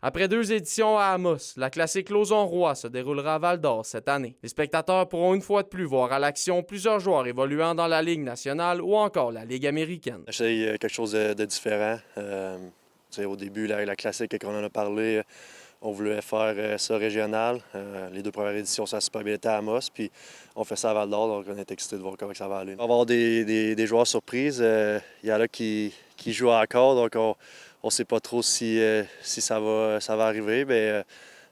Après 2 éditions à Amos, la classique Lauson-Roy se déroulera à Val-d'Or cette année. Les spectateurs pourront une fois de plus voir à l'action plusieurs joueurs évoluant dans la Ligue nationale ou encore la Ligue américaine. J'essaye quelque chose de différent. Au début, la classique, quand on en a parlé, on voulait faire ça régional. Les 2 premières éditions, ça a super bien été à Amos, puis on fait ça à Val-d'Or, donc on est excités de voir comment ça va aller. On va avoir des joueurs surprises. Il y en a qui jouent encore, donc on ne sait pas trop si ça va arriver. Mais,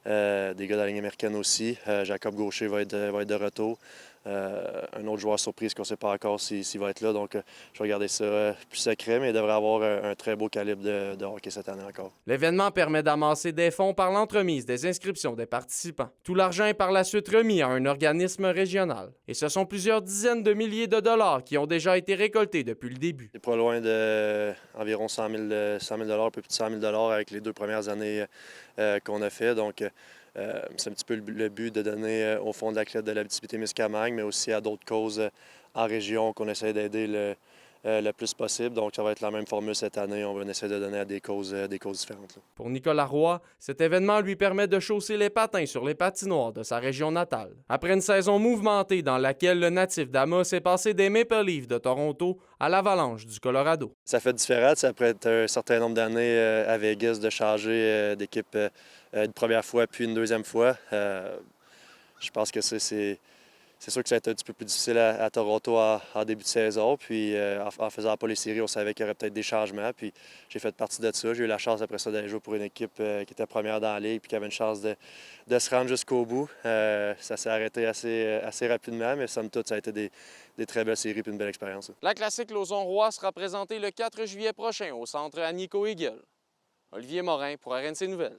des gars de la Ligue américaine aussi. Jacob Gaucher va être de retour. Un autre joueur surprise qu'on ne sait pas encore s'il va être là. Donc, je vais regarder ça plus secret, mais il devrait avoir un très beau calibre de hockey cette année encore. L'événement permet d'amasser des fonds par l'entremise des inscriptions des participants. Tout l'argent est par la suite remis à un organisme régional. Et ce sont plusieurs dizaines de milliers de dollars qui ont déjà été récoltés depuis le début. C'est pas loin d'environ 100 000 $, un peu plus de 100 000 $ avec les 2 premières années qu'on a fait. Donc, c'est un petit peu le but de donner au Fonds de la Clé de l'Abitibi-Témiscamingue, mais aussi à d'autres causes en région qu'on essaie d'aider le plus possible. Donc, ça va être la même formule cette année. On va essayer de donner à des causes différentes. Pour Nicolas Roy, cet événement lui permet de chausser les patins sur les patinoires de sa région natale. Après une saison mouvementée dans laquelle le natif d'Amos est passé des Maple Leafs de Toronto à l'Avalanche du Colorado. Ça fait différent, après un certain nombre d'années à Vegas, de changer d'équipe une première fois puis une deuxième fois. Je pense que c'est sûr que ça a été un petit peu plus difficile à Toronto en début de saison. Puis en faisant pas les séries, on savait qu'il y aurait peut-être des changements. Puis j'ai fait partie de ça. J'ai eu la chance après ça d'aller jouer pour une équipe qui était première dans la ligue puis qui avait une chance de se rendre jusqu'au bout. Ça s'est arrêté assez rapidement, mais somme toute, ça a été des très belles séries et une belle expérience. La classique Lauson-Roy sera présentée le 4 juillet prochain au centre Annie Coeaguil. Olivier Morin pour RNC Nouvelles.